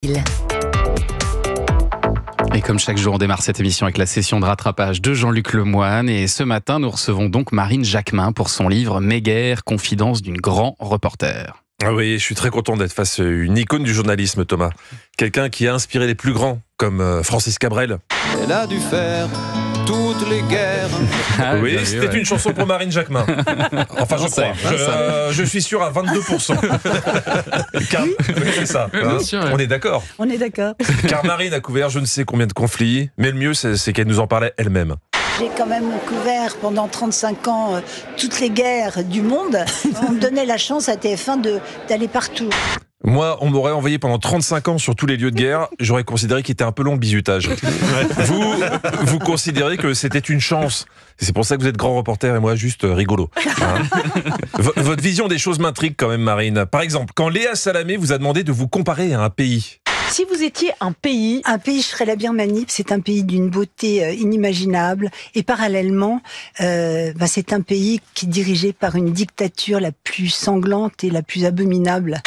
Et comme chaque jour, on démarre cette émission avec la session de rattrapage de Jean-Luc Lemoyne. Et ce matin, nous recevons donc Marine Jacquemin pour son livre Méguère, confidence d'une grand reporter. Ah oui, je suis très content d'être face à une icône du journalisme, Thomas. Quelqu'un qui a inspiré les plus grands, comme Francis Cabrel. Elle a dû faire toutes les guerres. Ah, oui, c'était une chanson pour Marine Jacquemin. Enfin, je crois. Je suis sûr à 22%. Car, c'est ça. Hein, sûr, ouais. On est d'accord. On est d'accord. Car Marine a couvert je ne sais combien de conflits, mais le mieux, c'est qu'elle nous en parlait elle-même. J'ai quand même couvert pendant 35 ans toutes les guerres du monde. On me donnait la chance à TF1 d'aller partout. Moi, on m'aurait envoyé pendant 35 ans sur tous les lieux de guerre, j'aurais considéré qu'il était un peu long le bizutage. Vous considérez que c'était une chance. C'est pour ça que vous êtes grand reporter et moi juste rigolo. Hein, votre vision des choses m'intrigue quand même, Marine. Par exemple, quand Léa Salamé vous a demandé de vous comparer à un pays. Si vous étiez un pays, je serais la Birmanie. C'est un pays d'une beauté inimaginable. Et parallèlement, c'est un pays qui est dirigé par une dictature la plus sanglante et la plus abominable.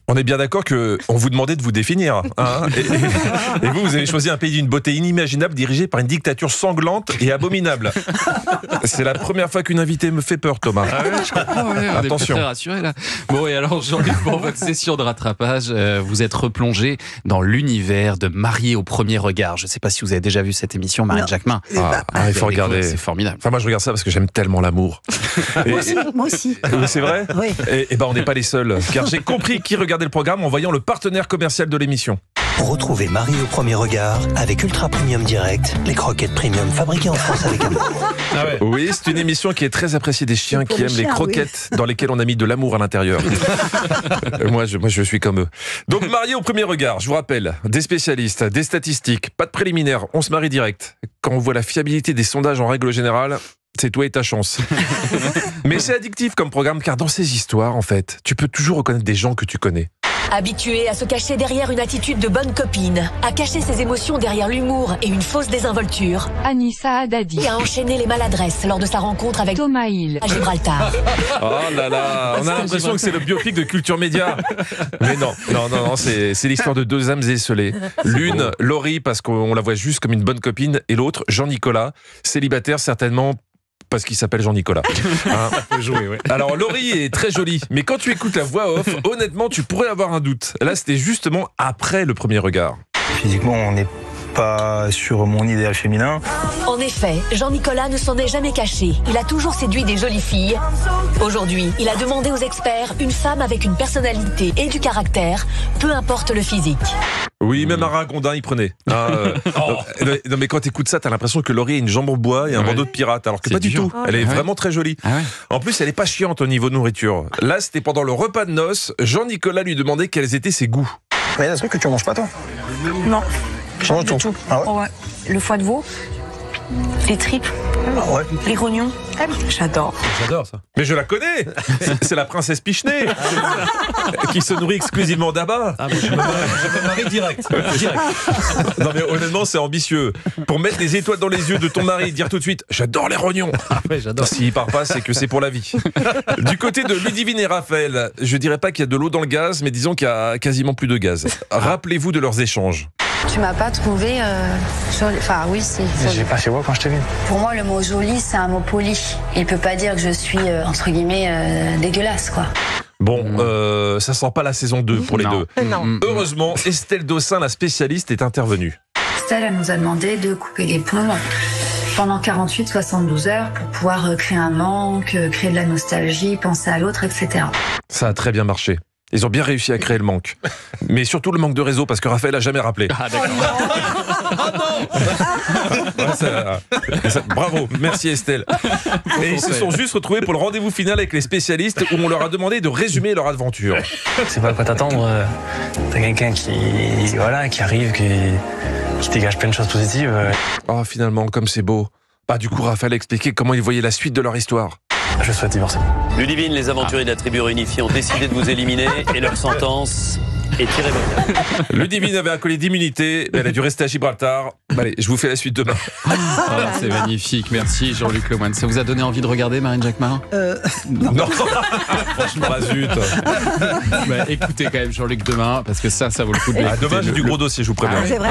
On est bien d'accord qu'on vous demandait de vous définir. Hein, et vous avez choisi un pays d'une beauté inimaginable dirigé par une dictature sanglante et abominable. C'est la première fois qu'une invitée me fait peur, Thomas. Ah ouais, je comprends, ouais, on attention. est très rassurés, là. Bon, et alors, Jean-Luc, pour votre session de rattrapage, vous êtes replongé dans l'univers de Mariés au premier regard. Je ne sais pas si vous avez déjà vu cette émission, Marine Jacquemin. Il faut regarder. C'est formidable. Enfin, moi, je regarde ça parce que j'aime tellement l'amour. Moi aussi. C'est vrai ? Oui. Et on n'est pas les seuls. Car j'ai compris qui regardait le programme en voyant le partenaire commercial de l'émission. Retrouvez Mariés au premier regard avec Ultra Premium Direct, les croquettes premium fabriquées en France avec amour. Ah ouais. Oui, c'est une émission qui est très appréciée des chiens qui aiment les croquettes dans lesquelles on a mis de l'amour à l'intérieur. moi, je suis comme eux. Donc, Mariés au premier regard, je vous rappelle, des spécialistes, des statistiques, pas de préliminaires, on se marie direct. Quand on voit la fiabilité des sondages en règle générale, c'est toi et ta chance. Mais c'est addictif comme programme, car dans ces histoires, en fait, tu peux toujours reconnaître des gens que tu connais. Habitué à se cacher derrière une attitude de bonne copine, à cacher ses émotions derrière l'humour et une fausse désinvolture, Anissa Haddadi et à enchaîner les maladresses lors de sa rencontre avec Thomas Hill à Gibraltar. Oh là là, on a l'impression que c'est le biopic de Culture Média. Mais non, c'est l'histoire de deux âmes esselées. L'une, Laurie, parce qu'on la voit juste comme une bonne copine, et l'autre, Jean-Nicolas, célibataire certainement, parce qu'il s'appelle Jean-Nicolas. Hein, jouer, ouais. Alors, Laurie est très jolie, mais quand tu écoutes la voix off, honnêtement, tu pourrais avoir un doute. Là, c'était justement après le premier regard. Physiquement, on n'est pas sur mon idéal féminin. En effet, Jean-Nicolas ne s'en est jamais caché. Il a toujours séduit des jolies filles. Aujourd'hui, il a demandé aux experts une femme avec une personnalité et du caractère, peu importe le physique. Oui, même un ragondin, il prenait. Non, mais quand t'écoutes ça, t'as l'impression que Laurie a une jambe en bois et un bandeau de pirate, alors que pas du tout. Elle est vraiment très jolie. Ah ouais. En plus, elle est pas chiante au niveau nourriture. Là, c'était pendant le repas de noces. Jean-Nicolas lui demandait quels étaient ses goûts. Mais il y a des trucs que tu manges pas, toi? Non. Pas du tout. Ah ouais. Oh ouais. Le foie de veau, les tripes, les rognons. J'adore. J'adore ça. Mais je la connais. C'est la princesse Pichenet qui se nourrit exclusivement d'abat. Je me marie direct. Non mais honnêtement, c'est ambitieux. Pour mettre des étoiles dans les yeux de ton mari, dire tout de suite j'adore les rognons. J'adore. S'il part pas, c'est que c'est pour la vie. Du côté de Ludivine et Raphaël, je dirais pas qu'il y a de l'eau dans le gaz, mais disons qu'il y a quasiment plus de gaz. Rappelez-vous de leurs échanges. Tu m'as pas trouvé jolie. Enfin, oui, si. J'ai pas fait moi quand je t'ai vu. Pour moi, le mot joli, c'est un mot poli. Il peut pas dire que je suis, entre guillemets, dégueulasse, quoi. Bon, ça sent pas la saison 2 pour les deux. Non. Heureusement, Estelle Dossin, la spécialiste, est intervenue. Estelle, elle nous a demandé de couper les ponts pendant 48-72 heures pour pouvoir créer un manque, créer de la nostalgie, penser à l'autre, etc. Ça a très bien marché. Ils ont bien réussi à créer le manque. Mais surtout le manque de réseau, parce que Raphaël a jamais rappelé. Ah, d'accord. Bravo, merci Estelle. Et ils se sont juste retrouvés pour le rendez-vous final avec les spécialistes où on leur a demandé de résumer leur aventure. C'est pas à quoi t'attendre. T'as quelqu'un qui arrive, qui dégage plein de choses positives. Oh, finalement, comme c'est beau. Du coup, Raphaël a expliqué comment il voyait la suite de leur histoire. Je souhaite divorcer. Ludivine, les aventuriers de la tribu réunifiée ont décidé de vous éliminer et leur sentence est irrévocable. Ludivine avait un collier d'immunité, mais elle a dû rester à Gibraltar. Allez, je vous fais la suite demain. C'est magnifique, merci Jean-Luc Lemoyne. Ça vous a donné envie de regarder Marine Jacquemin? Non, franchement, zut. Écoutez quand même Jean-Luc demain, parce que ça vaut le coup de l'écouter. Demain, j'ai du gros dossier, je vous préviens. C'est vrai.